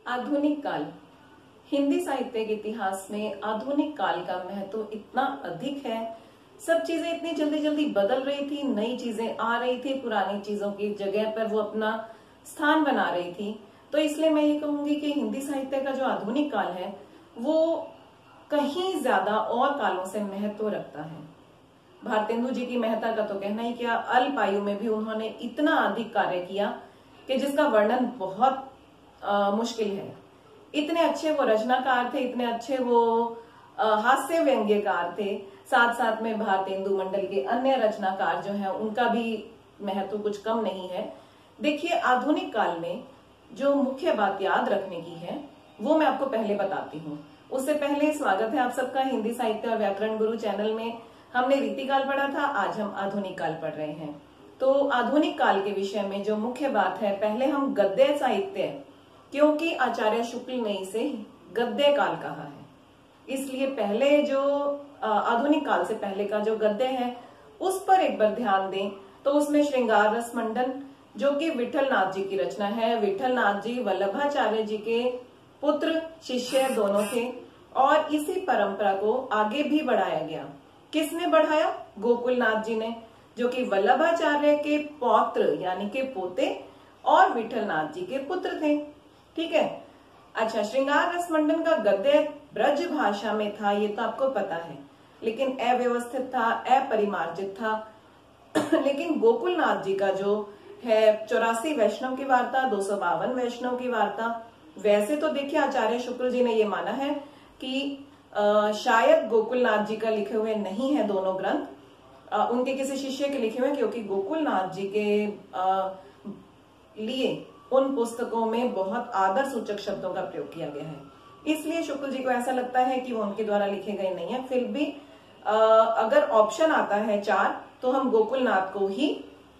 आधुनिक काल। हिंदी साहित्य के इतिहास में आधुनिक काल का महत्व इतना अधिक है। सब चीजें इतनी जल्दी जल्दी बदल रही थी, नई चीजें आ रही थी, पुरानी चीजों की जगह पर वो अपना स्थान बना रही थी। तो इसलिए मैं ये कहूंगी कि हिंदी साहित्य का जो आधुनिक काल है वो कहीं ज्यादा और कालों से महत्व रखता है। भारतेंदु जी की महत्ता का तो कहना ही क्या, अल्प आयु में भी उन्होंने इतना अधिक कार्य किया कि जिसका वर्णन बहुत मुश्किल है। इतने अच्छे वो रचनाकार थे, इतने अच्छे वो हास्य व्यंग्यकार थे। साथ साथ में भारतेंदु मंडल के अन्य रचनाकार जो हैं उनका भी महत्व कुछ कम नहीं है। देखिए, आधुनिक काल में जो मुख्य बात याद रखने की है वो मैं आपको पहले बताती हूँ। उससे पहले स्वागत है आप सबका हिंदी साहित्य और व्याकरण गुरु चैनल में। हमने रीतिकाल पढ़ा था, आज हम आधुनिक काल पढ़ रहे हैं। तो आधुनिक काल के विषय में जो मुख्य बात है, पहले हम गद्य साहित्य, क्योंकि आचार्य शुक्ल ने इसे गद्य काल कहा है, इसलिए पहले जो आधुनिक काल से पहले का जो गद्य है उस पर एक बार ध्यान दें। तो उसमें श्रृंगार रस मंडन जो कि विठल नाथ जी की रचना है। विठल नाथ जी वल्लभाचार्य जी के पुत्र शिष्य दोनों थे और इसी परंपरा को आगे भी बढ़ाया गया। किसने बढ़ाया? गोकुलनाथ जी ने, जो कि वल्लभाचार्य के पौत्र यानी के पोते और विठल नाथ जी के पुत्र थे। ठीक है। अच्छा, श्रृंगार रस मंडन का गद्य ब्रज भाषा में था, ये तो आपको पता है, लेकिन अव्यवस्थित था, अपरिमार्जित था। लेकिन गोकुलनाथ जी का जो है 84 वैष्णव की वार्ता, 252 वैष्णव की वार्ता, वैसे तो देखिए आचार्य शुक्ल जी ने ये माना है कि शायद गोकुलनाथ जी का लिखे हुए नहीं है दोनों ग्रंथ, उनके किसी शिष्य के लिखे हुए, क्योंकि गोकुलनाथ जी के लिए उन पुस्तकों में बहुत आदर सूचक शब्दों का प्रयोग किया गया है, इसलिए शुक्ल जी को ऐसा लगता है कि वो उनके द्वारा लिखे गए नहीं है। फिर भी अगर ऑप्शन आता है 4 तो हम गोकुलनाथ को ही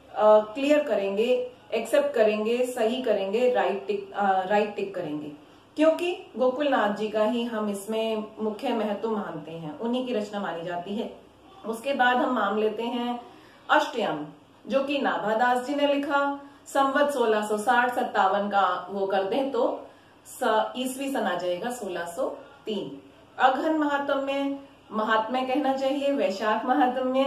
क्लियर करेंगे, एक्सेप्ट करेंगे, सही करेंगे, राइट टिक करेंगे, क्योंकि गोकुलनाथ जी का ही हम इसमें मुख्य महत्व मानते हैं, उन्हीं की रचना मानी जाती है। उसके बाद हम मान लेते हैं अष्टयाम, जो कि नाभादास जी ने लिखा। संवत 1660-57 का वो कर दें तो ईस्वी सन आ जाएगा 1603। अघन महात्म्य कहना चाहिए, वैशाख महात्म्य,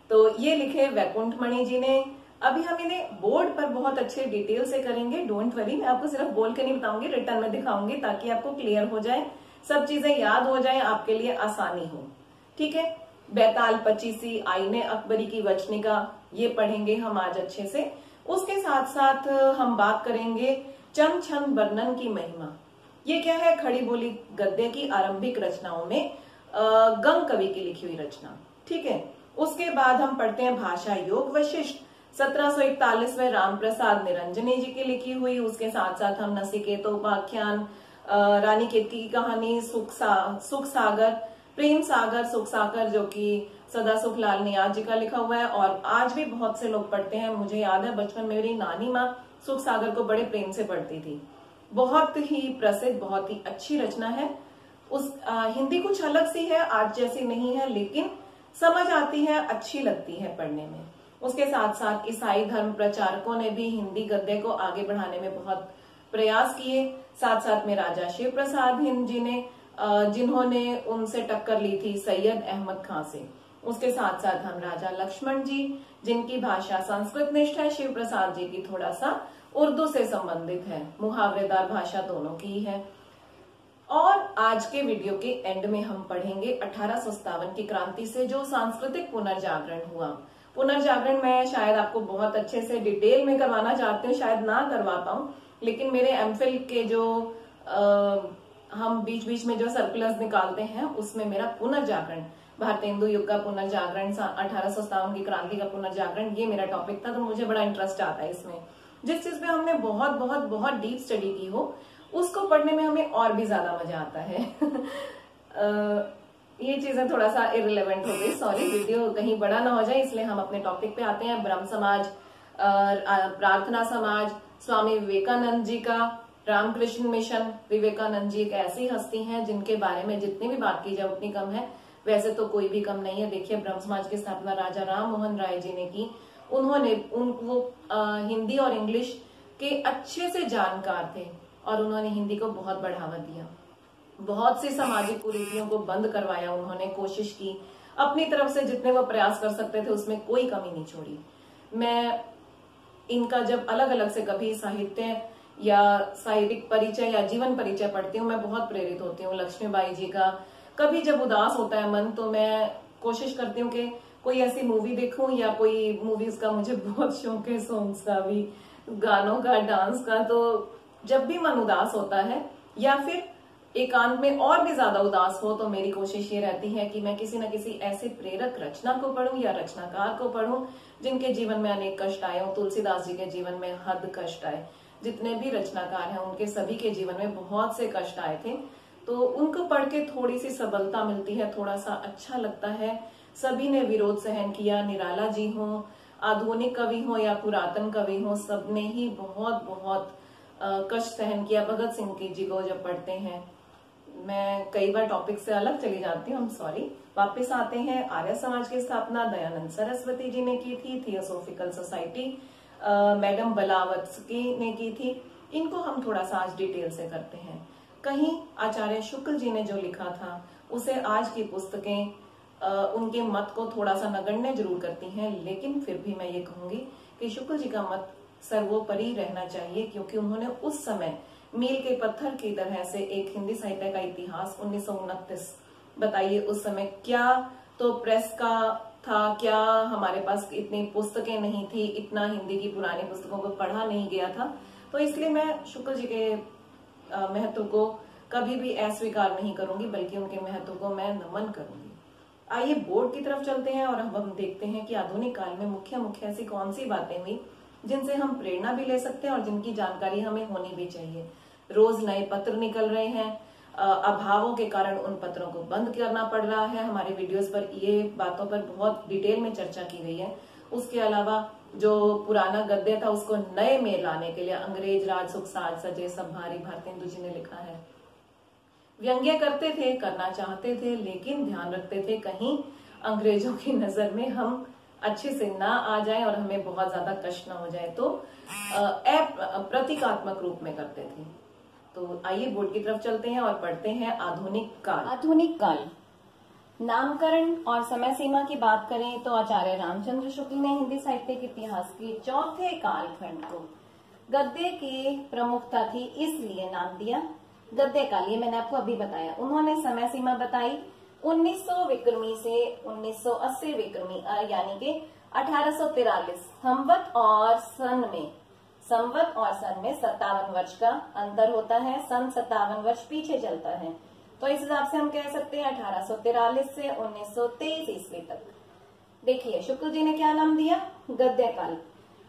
तो ये लिखे वैकुंठ मणि जी ने। अभी हम इन्हें बोर्ड पर बहुत अच्छे डिटेल से करेंगे, डोंट वरी, मैं आपको सिर्फ बोल के नहीं बताऊंगी, रिटर्न में दिखाऊंगी ताकि आपको क्लियर हो जाए, सब चीजें याद हो जाए, आपके लिए आसानी हो। ठीक है। बैताल पचीसी, आईने अकबरी की वचनिका, ये पढ़ेंगे हम आज अच्छे से। उसके साथ साथ हम बात करेंगे चम छंद वर्णन की महिमा। ये क्या है? खड़ी बोली गद्य की आरंभिक रचनाओं में गंग कवि की लिखी हुई रचना। ठीक है। उसके बाद हम पढ़ते हैं भाषा योग वशिष्ठ, 1741 में राम प्रसाद निरंजनी जी की लिखी हुई। उसके साथ साथ हम नचिकेतोपाख्यान, रानी केतकी की कहानी, सुख सागर, प्रेम सागर, सुख सागर, जो कि सदा सुख लाल नियाज जी का लिखा हुआ है और आज भी बहुत से लोग पढ़ते हैं। मुझे याद है बचपन में मेरी नानी माँ सुख सागर को बड़े प्रेम से पढ़ती थी। बहुत ही प्रसिद्ध, बहुत ही अच्छी रचना है। हिंदी कुछ अलग सी है, आज जैसी नहीं है, लेकिन समझ आती है, अच्छी लगती है पढ़ने में। उसके साथ साथ ईसाई धर्म प्रचारकों ने भी हिंदी गद्य को आगे बढ़ाने में बहुत प्रयास किए। साथ साथ में राजा शिव प्रसाद हिंद जी ने, जिन्होंने उनसे टक्कर ली थी सैयद अहमद खां से। उसके साथ साथ हम राजा लक्ष्मण जी, जिनकी भाषा संस्कृत निष्ठ है, शिव प्रसाद जी की थोड़ा सा उर्दू से संबंधित है, मुहावरेदार भाषा दोनों की है। और आज के वीडियो के एंड में हम पढ़ेंगे 1857 की क्रांति से जो सांस्कृतिक पुनर्जागरण हुआ। पुनर्जागरण मैं शायद आपको बहुत अच्छे से डिटेल में करवाना चाहती हूँ, शायद ना करवा पाऊं, लेकिन मेरे एमफिल के जो हम बीच बीच में जो सर्कुलर्स निकालते हैं उसमें मेरा पुनर्जागरण, भारतेंदु युग का पुनर्जागरण, 1857 की क्रांति का पुनर्जागरण, ये मेरा टॉपिक था। तो मुझे बड़ा इंटरेस्ट आता है इसमें। जिस चीज पे हमने बहुत बहुत बहुत डीप स्टडी की हो उसको पढ़ने में हमें और भी ज्यादा मजा आता है। ये चीजें थोड़ा सा इररिलेवेंट हो गई, सॉरी, वीडियो कहीं बड़ा ना हो जाए, इसलिए हम अपने टॉपिक पे आते हैं। ब्रह्म समाज, प्रार्थना समाज, स्वामी विवेकानंद जी का रामकृष्ण मिशन। विवेकानंद जी एक ऐसी हस्ती हैं जिनके बारे में जितनी भी बात की जाए उतनी कम है, वैसे तो कोई भी कम नहीं है। देखिए, ब्रह्म समाज की स्थापना राजा राम मोहन राय जी ने की। उन्होंने वो हिंदी और इंग्लिश के अच्छे से जानकार थे और उन्होंने हिंदी को बहुत बढ़ावा दिया। बहुत सी सामाजिक कुरीतियों को बंद करवाया उन्होंने, कोशिश की अपनी तरफ से जितने वो प्रयास कर सकते थे उसमें कोई कमी नहीं छोड़ी। मैं इनका जब अलग अलग से कभी साहित्य या साहित्यिक परिचय या जीवन परिचय पढ़ती हूँ मैं बहुत प्रेरित होती हूँ। लक्ष्मीबाई जी का कभी जब उदास होता है मन तो मैं कोशिश करती हूँ कि कोई ऐसी मूवी देखूं, या कोई मूवीज का मुझे बहुत शौक है, सॉन्ग्स का भी, गानों का, डांस का। तो जब भी मन उदास होता है या फिर एकांत में और भी ज्यादा उदास हो तो मेरी कोशिश ये रहती है कि मैं किसी न किसी ऐसे प्रेरक रचना को पढूं या रचनाकार को पढूं जिनके जीवन में अनेक कष्ट आए हो। तुलसीदास जी के जीवन में हद कष्ट आए, जितने भी रचनाकार हैं उनके सभी के जीवन में बहुत से कष्ट आए थे। तो उनको पढ़ के थोड़ी सी सबलता मिलती है, थोड़ा सा अच्छा लगता है। सभी ने विरोध सहन किया, निराला जी हो, आधुनिक कवि हो या पुरातन कवि हो, सबने ही बहुत बहुत कष्ट सहन किया। भगत सिंह जी को जब पढ़ते हैं, मैं कई बार टॉपिक से अलग चली जाती हूँ, सॉरी। वापस आते हैं, आर्य समाज की स्थापना दयानंद सरस्वती जी ने की थी। थियोसोफिकल सोसाइटी मैडम बलावत्स्की ने की थी। इनको हम थोड़ा सा आज डिटेल से करते हैं। कहीं आचार्य शुक्ल जी ने जो लिखा था उसे आज की पुस्तकें उनके मत को थोड़ा सा नगण्य जरूर करती हैं, लेकिन फिर भी मैं ये कहूंगी कि शुक्ल जी का मत सर्वोपरि रहना चाहिए, क्योंकि उन्होंने उस समय मील के पत्थर की तरह से एक हिंदी साहित्य का इतिहास 1929, बताइए उस समय क्या तो प्रेस का था, क्या हमारे पास इतनी पुस्तकें नहीं थी, इतना हिंदी की पुरानी पुस्तकों को पढ़ा नहीं गया था। तो इसलिए मैं शुक्ल जी के महत्व को कभी भी अस्वीकार नहीं करूंगी, बल्कि उनके महत्व को मैं नमन करूंगी। आइए बोर्ड की तरफ चलते हैं और अब हम देखते हैं कि आधुनिक काल में मुख्य मुख्य ऐसी कौन सी बातें हुई जिनसे हम प्रेरणा भी ले सकते हैं और जिनकी जानकारी हमें होनी भी चाहिए। रोज नए पत्र निकल रहे हैं, अभावों के कारण उन पत्रों को बंद करना पड़ रहा है। हमारे वीडियोस पर ये बातों पर बहुत डिटेल में चर्चा की गई है। उसके अलावा जो पुराना गद्य था उसको नए में लाने के लिए अंग्रेज राज सुख साज सजे सब भारी, भारतेंदु जी ने लिखा है। व्यंग्य करते थे, करना चाहते थे, लेकिन ध्यान रखते थे कहीं अंग्रेजों की नजर में हम अच्छे से ना आ जाएं और हमें बहुत ज्यादा कष्ट ना हो जाए, तो प्रतीकात्मक रूप में करते थे। तो आइए बोर्ड की तरफ चलते हैं और पढ़ते हैं आधुनिक काल। आधुनिक काल, नामकरण और समय सीमा की बात करें तो आचार्य रामचंद्र शुक्ल ने हिंदी साहित्य के इतिहास के चौथे कालखंड को गद्य की प्रमुखता थी इसलिए नाम दिया गद्य काल। ये मैंने आपको अभी बताया। उन्होंने समय सीमा बताई 1900 विक्रमी से 1980 विक्रमी, यानी कि 1843 संवत और सन में 57 वर्ष का अंतर होता है। सन 57 वर्ष पीछे चलता है, तो इस हिसाब से हम कह सकते हैं 1843 से 1923 ईस्वी तक। देखिए शुक्ल जी ने क्या नाम दिया, गद्य काल।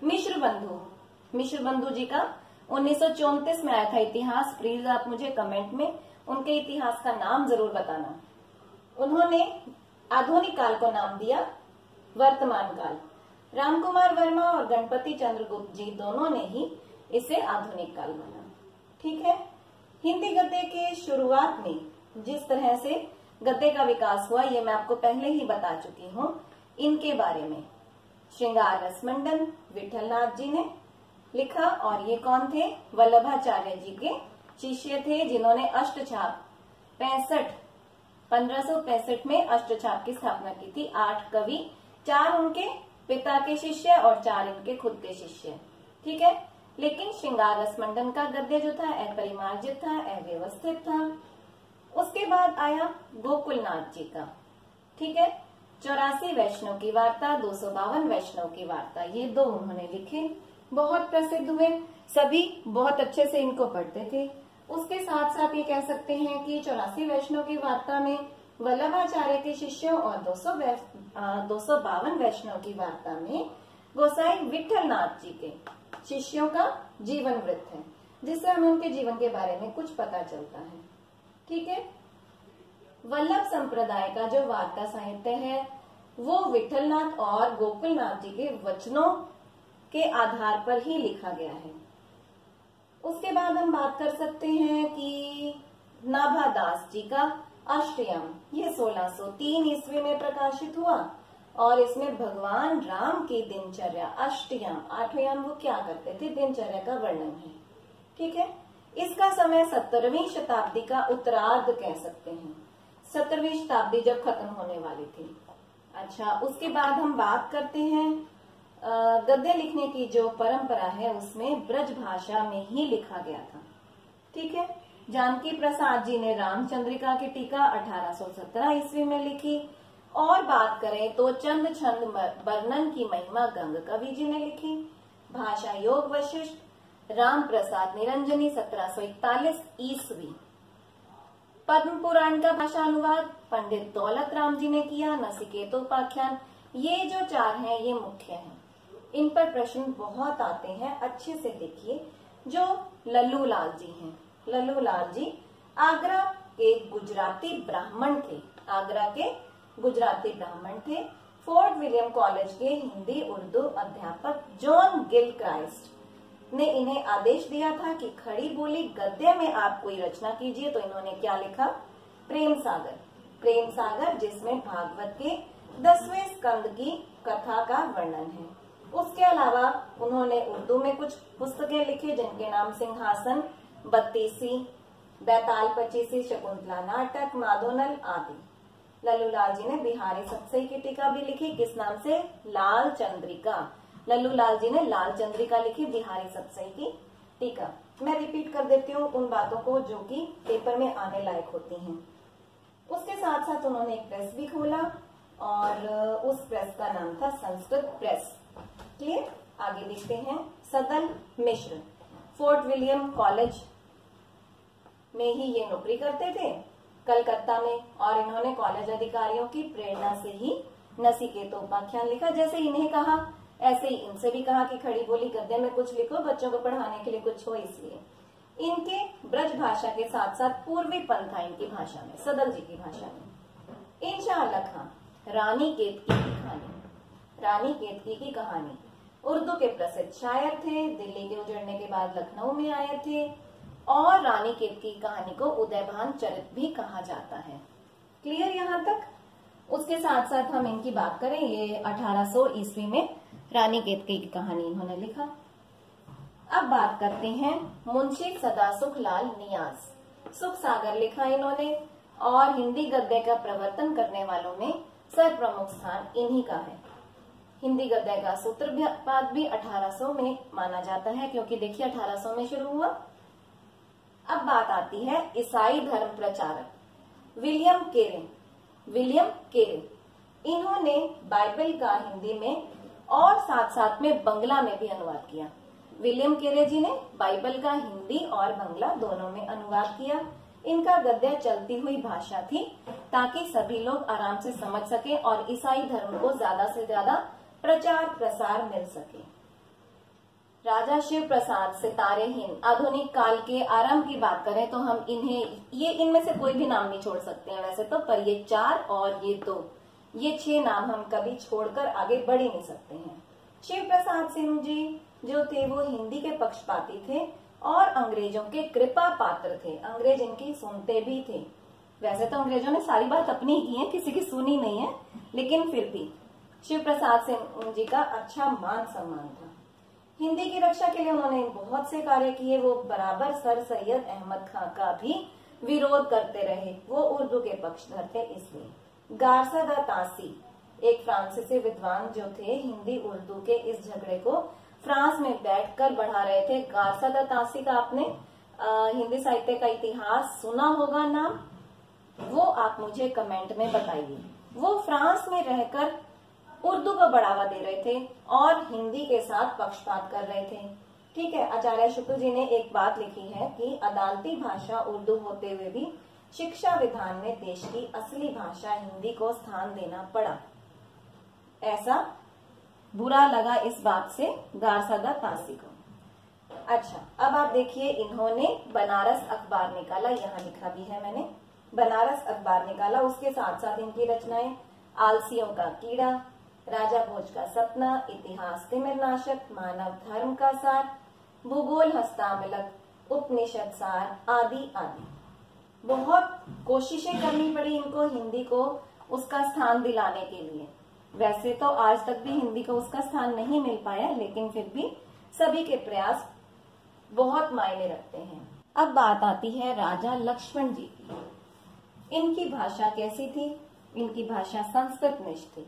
मिश्र बंधु जी का 1934 में आया था इतिहास। प्लीज आप मुझे कमेंट में उनके इतिहास का नाम जरूर बताना। उन्होंने आधुनिक काल को नाम दिया वर्तमान काल। रामकुमार वर्मा और गणपति चंद्रगुप्त जी दोनों ने ही इसे आधुनिक काल माना। ठीक है। हिंदी गद्य के शुरुआत में जिस तरह से गद्य का विकास हुआ ये मैं आपको पहले ही बता चुकी हूँ। इनके बारे में श्रृंगार रसमंडन विठलनाथ जी ने लिखा, और ये कौन थे, वल्लभाचार्य जी के शिष्य थे, जिन्होंने अष्टछाप 1565 में अष्टछाप की स्थापना की थी। 8 कवि, 4 उनके पिता के शिष्य और 4 इनके खुद के शिष्य। ठीक है। लेकिन श्रृंगार रसमंडन का गद्य जो था अपरिमार्जित था, अव्यवस्थित था। उसके बाद आया गोकुलनाथ जी का। ठीक है। 84 वैष्णव की वार्ता, 252 वैष्णव की वार्ता, ये 2 उन्होंने लिखे, बहुत प्रसिद्ध हुए। सभी बहुत अच्छे से इनको पढ़ते थे। उसके साथ साथ ये कह सकते हैं कि 84 वैष्णव की वार्ता में वल्लभाचार्य के शिष्यों और 252 वैष्णव की वार्ता में गोसाई विठलनाथ जी के शिष्यों का जीवन वृत्त है, जिससे हमें उनके जीवन के बारे में कुछ पता चलता है। ठीक है। वल्लभ संप्रदाय का जो वार्ता साहित्य है वो विठलनाथ और गोकुलनाथ जी के वचनों के आधार पर ही लिखा गया है। उसके बाद हम बात कर सकते हैं कि नाभादास जी का अष्टयाम, ये 1603 ईस्वी में प्रकाशित हुआ और इसमें भगवान राम की दिनचर्या, अष्टयाम 8 याम वो क्या करते थे, दिनचर्या का वर्णन है। ठीक है। इसका समय 17वीं शताब्दी का उत्तरार्ध कह सकते हैं। 17वीं शताब्दी जब खत्म होने वाली थी। अच्छा, उसके बाद हम बात करते हैं गद्य लिखने की जो परंपरा है उसमें ब्रज भाषा में ही लिखा गया था। ठीक है। जानकी प्रसाद जी ने रामचंद्रिका की टीका 1817 ईस्वी में लिखी। और बात करें तो चंद छंद वर्णन की महिमा गंग कवि जी ने लिखी। भाषा योग वशिष्ठ राम प्रसाद निरंजनी 1741 ईस्वी। पद्म पुराण का भाषा अनुवाद पंडित दौलत राम जी ने किया। नचिकेतोपाख्यान, ये जो 4 हैं ये मुख्य हैं। इन पर प्रश्न बहुत आते हैं, अच्छे से देखिए। जो लल्लू लाल जी हैं, लल्लू लाल जी आगरा के गुजराती ब्राह्मण थे। आगरा के गुजराती ब्राह्मण थे। फोर्ट विलियम कॉलेज के हिंदी उर्दू अध्यापक जॉन गिल क्राइस्ट ने इन्हें आदेश दिया था कि खड़ी बोली गद्य में आप कोई रचना कीजिए। तो इन्होंने क्या लिखा? प्रेम सागर। प्रेम सागर जिसमें भागवत के 10वें स्कंद की कथा का वर्णन है। उसके अलावा उन्होंने उर्दू में कुछ पुस्तकें लिखी जिनके नाम सिंहासन, बत्तीसी, बैताल पचीसी, शकुंतला नाटक, माधोनल आदि। लल्लू लाल जी ने बिहारी सतसई की टीका भी लिखी। किस नाम से? लाल चंद्रिका। लल्लू लाल जी ने लाल चंद्रिका लिखी, बिहारी सतसई की टीका। मैं रिपीट कर देती हूँ उन बातों को जो कि पेपर में आने लायक होती हैं। उसके साथ साथ उन्होंने एक प्रेस भी खोला और उस प्रेस का नाम था संस्कृत प्रेस। क्लियर? आगे देखते हैं। सदन मिश्र फोर्ट विलियम कॉलेज में ही ये नौकरी करते थे, कलकत्ता में। और इन्होंने कॉलेज अधिकारियों की प्रेरणा से ही नचिकेतोपाख्यान लिखा। जैसे इन्हें कहा ऐसे ही इनसे भी कहा कि खड़ी बोली गद्य में कुछ लिखो, बच्चों को पढ़ाने के लिए कुछ हो। इसलिए इनके ब्रज भाषा के साथ साथ पूर्वी पंथा इनकी भाषा में, सदल जी की भाषा में। इंशा अल्लाह खां रानी केतकी की कहानी, रानी केतकी की कहानी उर्दू के प्रसिद्ध शायर थे। दिल्ली के उजड़ने के बाद लखनऊ में आए थे और रानी केतकी की कहानी को उदयभान चरित भी कहा जाता है। क्लियर यहाँ तक? उसके साथ साथ हम इनकी बात करें, ये 1800 ईस्वी में रानी केतकी की कहानी इन्होंने लिखा। अब बात करते हैं मुंशी सदासुख लाल नियाज। सुख सागर लिखा इन्होंने और हिंदी गद्य का प्रवर्तन करने वालों में सर्वप्रमुख स्थान इन्हीं का है। हिंदी गद्य का सूत्रपात भी 1800 में माना जाता है, क्योंकि देखिए 1800 में शुरू हुआ। अब बात आती है ईसाई धर्म प्रचारक विलियम केरे। विलियम केरे इन्होंने बाइबल का हिंदी में और साथ साथ में बंगला में भी अनुवाद किया। विलियम केरे जी ने बाइबल का हिंदी और बंगला दोनों में अनुवाद किया। इनका गद्य चलती हुई भाषा थी ताकि सभी लोग आराम से समझ सके और ईसाई धर्म को ज्यादा से ज्यादा प्रचार प्रसार मिल सके। राजा शिव प्रसाद सितारेहीन आधुनिक काल के आरंभ की बात करें तो हम इनमें से कोई भी नाम नहीं छोड़ सकते हैं वैसे तो, पर ये 4 और ये 2, ये 6 नाम हम कभी छोड़कर आगे बढ़ ही नहीं सकते हैं। शिव प्रसाद सिंह जी जो थे वो हिंदी के पक्षपाती थे और अंग्रेजों के कृपा पात्र थे। अंग्रेज इनकी सुनते भी थे। वैसे तो अंग्रेजों ने सारी बात अपनी की है, किसी की सुनी नहीं है, लेकिन फिर भी शिव प्रसाद सिंह जी का अच्छा मान सम्मान था। हिंदी की रक्षा के लिए उन्होंने बहुत से कार्य किए। वो बराबर सर सैयद अहमद खां का भी विरोध करते रहे। वो उर्दू के पक्षधर थे। इसलिए गारसा दा तासी एक फ्रांसीसी विद्वान जो थे, हिंदी उर्दू के इस झगड़े को फ्रांस में बैठकर बढ़ा रहे थे। गारसा दा तासी का आपने हिंदी साहित्य का इतिहास सुना होगा नाम, वो आप मुझे कमेंट में बताइए। वो फ्रांस में रहकर उर्दू को बढ़ावा दे रहे थे और हिंदी के साथ पक्षपात कर रहे थे। ठीक है। आचार्य शुक्ल जी ने एक बात लिखी है कि अदालती भाषा उर्दू होते हुए भी शिक्षा विधान में देश की असली भाषा हिंदी को स्थान देना पड़ा। ऐसा बुरा लगा इस बात से गारसा दा तासी को। अच्छा, अब आप देखिए इन्होंने बनारस अखबार निकाला, यहाँ लिखा भी है मैंने, बनारस अखबार निकाला। उसके साथ साथ इनकी रचनाएं आलसियों का कीड़ा, राजा भोज का सपना, इतिहास तिमिरनाशक, मानव धर्म का सार, भूगोल हस्तामलक, उपनिषद सार आदि आदि। बहुत कोशिशें करनी पड़ी इनको हिंदी को उसका स्थान दिलाने के लिए। वैसे तो आज तक भी हिंदी को उसका स्थान नहीं मिल पाया, लेकिन फिर भी सभी के प्रयास बहुत मायने रखते हैं। अब बात आती है राजा लक्ष्मण जी की। इनकी भाषा कैसी थी? इनकी भाषा संस्कृत निष्ठ थी।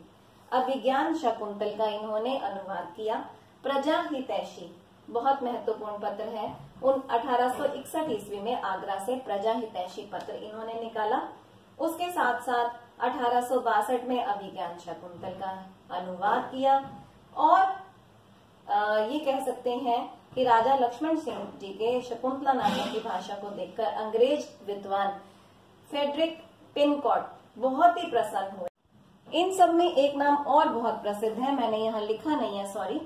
अभिज्ञान शकुंतल का इन्होंने अनुवाद किया। प्रजा हितैषी बहुत महत्वपूर्ण पत्र है। 1861 ईस्वी में आगरा से प्रजा हितैषी पत्र इन्होंने निकाला। उसके साथ साथ 1862 में अभिज्ञान शकुंतल का अनुवाद किया। और ये कह सकते हैं कि राजा लक्ष्मण सिंह जी के शकुंतला नाटक की भाषा को देखकर अंग्रेज विद्वान फेडरिक पिनकॉट बहुत ही प्रसन्न हुए। इन सब में एक नाम और बहुत प्रसिद्ध है, मैंने यहाँ लिखा नहीं है, सॉरी।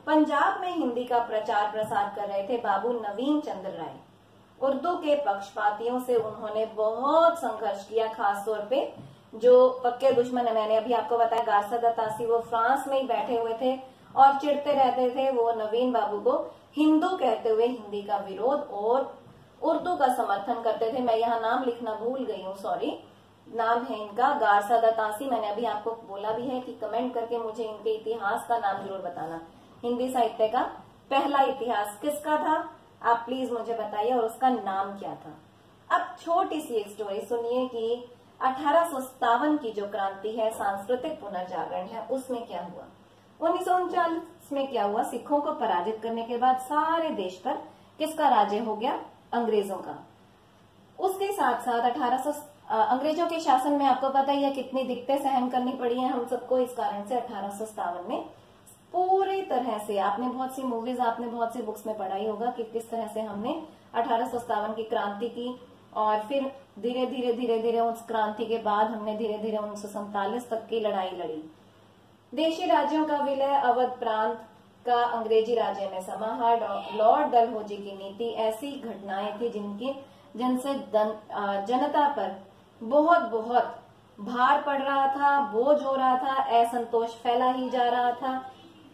पंजाब में हिंदी का प्रचार प्रसार कर रहे थे बाबू नवीन चंद्र राय। उर्दू के पक्षपातियों से उन्होंने बहुत संघर्ष किया, खासतौर पे जो पक्के दुश्मन है, मैंने अभी आपको बताया गारसा दत्तासी, वो फ्रांस में ही बैठे हुए थे और चिढ़ते रहते थे। वो नवीन बाबू को हिंदू कहते हुए हिंदी का विरोध और उर्दू का समर्थन करते थे। मैं यहाँ नाम लिखना भूल गई हूँ, सॉरी। नाम है इनका गारसा दत्तासी। मैंने अभी आपको बोला भी है कि कमेंट करके मुझे इनके इतिहास का नाम जरूर बताना। हिंदी साहित्य का पहला इतिहास किसका था, आप प्लीज मुझे बताइए, और उसका नाम क्या था। अब छोटी सी एक स्टोरी सुनिए कि 1857 की जो क्रांति है, सांस्कृतिक पुनर्जागरण है, उसमें क्या हुआ। 1939 में क्या हुआ, सिखों को पराजित करने के बाद सारे देश पर किसका राज्य हो गया, अंग्रेजों का। उसके साथ साथ अंग्रेजों के शासन में आपको पता ही है कितनी दिक्कतें सहन करनी पड़ी हैं हम सबको। इस कारण से 1857 में पूरी तरह से, आपने बहुत सी मूवीज, आपने बहुत सी बुक्स में पढ़ा ही होगा कि किस तरह से हमने 1857 की क्रांति की, और फिर धीरे धीरे उस क्रांति के बाद हमने धीरे धीरे 1947 तक की लड़ाई लड़ी। देशी राज्यों का विलय, अवध प्रांत का अंग्रेजी राज्य में समाहरण, लॉर्ड डलहौजी की नीति, ऐसी घटनाएं थी जिनसे जनता पर बहुत भार पड़ रहा था, बोझ हो रहा था, असंतोष फैला ही जा रहा था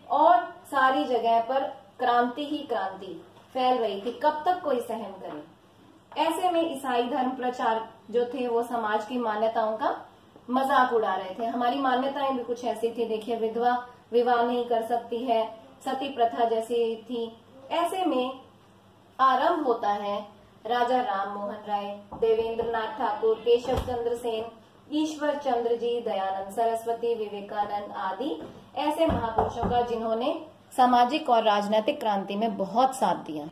और सारी जगह पर क्रांति ही क्रांति फैल रही थी। कब तक कोई सहन करे। ऐसे में ईसाई धर्म प्रचार जो थे वो समाज की मान्यताओं का मजाक उड़ा रहे थे। हमारी मान्यताएं भी कुछ ऐसी थी, देखिए, विधवा विवाह नहीं कर सकती है, सती प्रथा जैसी थी। ऐसे में आरंभ होता है राजा राम मोहन राय, देवेंद्र नाथ ठाकुर, केशव चंद्र सेन, ईश्वर चंद्र जी, दयानंद सरस्वती, विवेकानंद आदि ऐसे महापुरुषों का जिन्होंने सामाजिक और राजनीतिक क्रांति में बहुत साथ दिया।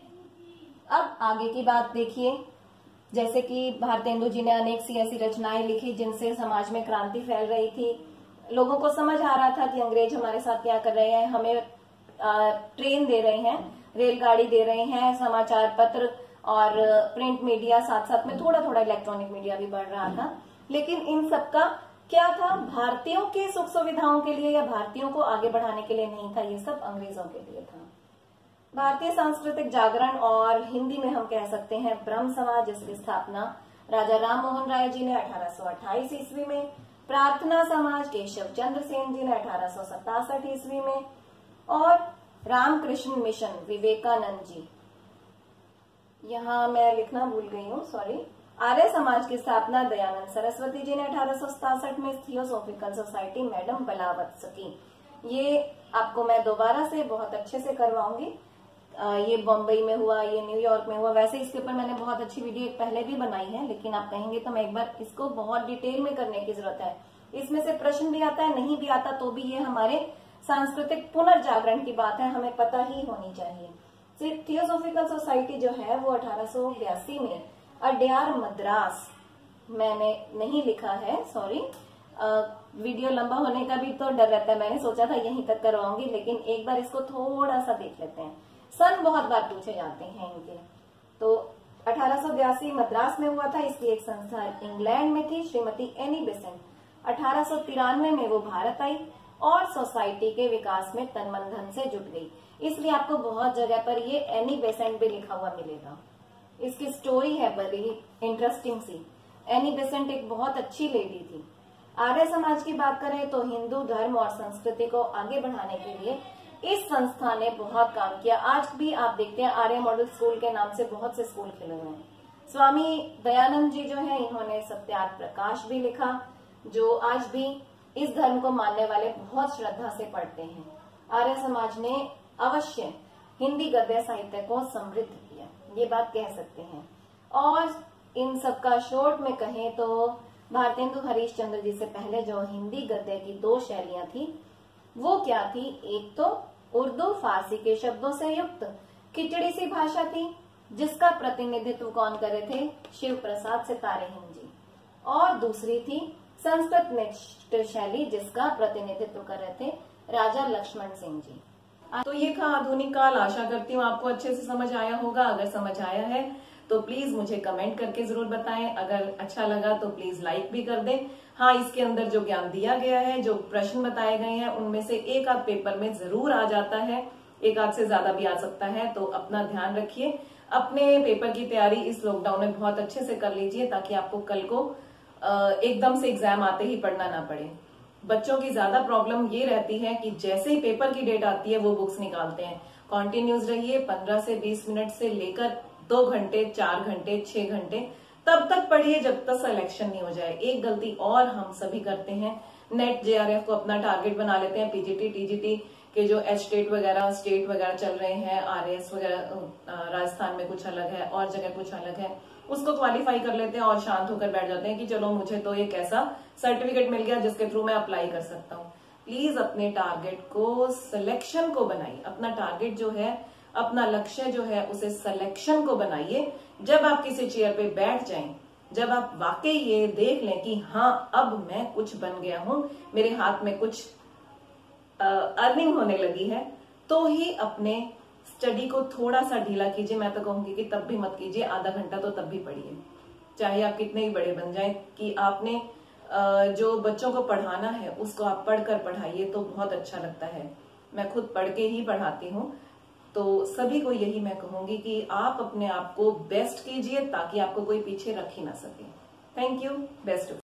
अब आगे की बात देखिए, जैसे कि भारतेंदु जी ने अनेक सी ऐसी रचनाएं लिखी जिनसे समाज में क्रांति फैल रही थी। लोगों को समझ आ रहा था कि अंग्रेज हमारे साथ क्या कर रहे हैं, हमें ट्रेन दे रहे हैं, रेलगाड़ी दे रहे हैं, समाचार पत्र और प्रिंट मीडिया, साथ साथ में थोड़ा थोड़ा इलेक्ट्रॉनिक मीडिया भी बढ़ रहा था। लेकिन इन सबका क्या था, भारतीयों के सुख सुविधाओं के लिए या भारतीयों को आगे बढ़ाने के लिए नहीं था, ये सब अंग्रेजों के लिए था। भारतीय सांस्कृतिक जागरण, और हिंदी में हम कह सकते हैं ब्रह्म समाज, जिसकी स्थापना राजा राम मोहन राय जी ने 1828 ईस्वी में, प्रार्थना समाज केशव चंद्र सेन जी ने 1867 ईस्वी में, और रामकृष्ण मिशन विवेकानंद जी, यहाँ मैं लिखना भूल गई हूँ, सॉरी, आर्य समाज की स्थापना दयानंद सरस्वती जी ने 1867 में, थियोसॉफिकल सोसाइटी मैडम बलावत्स की। ये आपको मैं दोबारा से बहुत अच्छे से करवाऊंगी। ये बम्बई में हुआ, ये न्यूयॉर्क में हुआ। वैसे इसके ऊपर मैंने बहुत अच्छी वीडियो पहले भी बनाई है, लेकिन आप कहेंगे तो मैं एक बार इसको बहुत डिटेल में करने की जरूरत है। इसमें से प्रश्न भी आता है, नहीं भी आता तो भी ये हमारे सांस्कृतिक पुनर्जागरण की बात है, हमें पता ही होनी चाहिए। थियोसॉफिकल सोसाइटी जो है वो 1882 में अड्यार मद्रास, मैंने नहीं लिखा है, सॉरी, वीडियो लंबा होने का भी तो डर रहता है, मैंने सोचा था यहीं तक करवाऊंगी, लेकिन एक बार इसको थोड़ा सा देख लेते हैं। सन बहुत बार पूछे जाते हैं इनके। तो 1882 मद्रास में हुआ था। इसकी एक संस्था इंग्लैंड में थी, श्रीमती एनी बेसेंट। 1893 में वो भारत आई और सोसाइटी के विकास में तन मन धन से जुट गई। इसलिए आपको बहुत जगह पर ये एनी बेसेंट भी लिखा हुआ मिलेगा। इसकी स्टोरी है बड़ी इंटरेस्टिंग सी। एनी बेसेंट एक बहुत अच्छी लेडी थी। आर्य समाज की बात करें तो हिंदू धर्म और संस्कृति को आगे बढ़ाने के लिए इस संस्था ने बहुत काम किया। आज भी आप देखते हैं आर्य मॉडल स्कूल के नाम से बहुत से स्कूल खुले हुए हैं। स्वामी दयानंद जी जो है, इन्होंने सत्यार्थ प्रकाश भी लिखा, जो आज भी इस धर्म को मानने वाले बहुत श्रद्धा से पढ़ते हैं। आर्य समाज ने अवश्य हिंदी गद्य साहित्य को समृद्ध किया, ये बात कह सकते हैं। और इन सबका शॉर्ट में कहें तो भारतेंदु हरीशचंद्र जी से पहले जो हिंदी गद्य की 2 शैलियां थी वो क्या थी, एक तो उर्दू फारसी के शब्दों से युक्त खिचड़ी सी भाषा थी जिसका प्रतिनिधित्व कौन कर रहे थे, शिव प्रसाद सितारेहिन जी, और दूसरी थी संस्कृत निष्ठ शैली जिसका प्रतिनिधित्व कर रहे थे राजा लक्ष्मण सिंह जी। तो ये था आधुनिक काल। आशा करती हूँ आपको अच्छे से समझ आया होगा। अगर समझ आया है तो प्लीज मुझे कमेंट करके जरूर बताएं। अगर अच्छा लगा तो प्लीज लाइक भी कर दें। हाँ, इसके अंदर जो ज्ञान दिया गया है, जो प्रश्न बताए गए हैं, उनमें से एक आध पेपर में जरूर आ जाता है, एक आध से ज्यादा भी आ सकता है। तो अपना ध्यान रखिए, अपने पेपर की तैयारी इस लॉकडाउन में बहुत अच्छे से कर लीजिए ताकि आपको कल को एकदम से एग्जाम आते ही पढ़ना ना पड़े। बच्चों की ज्यादा प्रॉब्लम ये रहती है कि जैसे ही पेपर की डेट आती है वो बुक्स निकालते हैं। कॉन्टिन्यूस रहिए, 15 से 20 मिनट से लेकर 2 घंटे, 4 घंटे, 6 घंटे तब तक पढ़िए जब तक सिलेक्शन नहीं हो जाए। एक गलती और हम सभी करते हैं, नेट जेआरएफ को अपना टारगेट बना लेते हैं। पीजीटी टीजीटी के जो स्टेट वगैरह चल रहे हैं, आरएएस वगैरह राजस्थान में कुछ अलग है और जगह कुछ अलग है, उसको क्वालिफाई कर लेते हैं और शांत होकर बैठ जाते हैं कि चलो मुझे तो एक ऐसा सर्टिफिकेट मिल गया जिसके थ्रू मैं अप्लाई कर सकता हूँ। प्लीज अपने टारगेट को, सिलेक्शन को बनाइए। अपना टारगेट जो है, अपना लक्ष्य जो है, उसे सिलेक्शन को बनाइए। जब आप किसी चेयर पे बैठ जाएं, जब आप वाकई ये देख लें कि हाँ अब मैं कुछ बन गया हूं, मेरे हाथ में कुछ अर्निंग होने लगी है, तो ही अपने स्टडी को थोड़ा सा ढीला कीजिए। मैं तो कहूंगी कि तब भी मत कीजिए, आधा घंटा तो तब भी पढ़िए, चाहे आप कितने ही बड़े बन जाएं। कि आपने जो बच्चों को पढ़ाना है उसको आप पढ़कर पढ़ाइए तो बहुत अच्छा लगता है। मैं खुद पढ़ के ही पढ़ाती हूँ, तो सभी को यही मैं कहूंगी कि आप अपने आप को बेस्ट कीजिए ताकि आपको कोई पीछे रख ही ना सके। Thank you, best of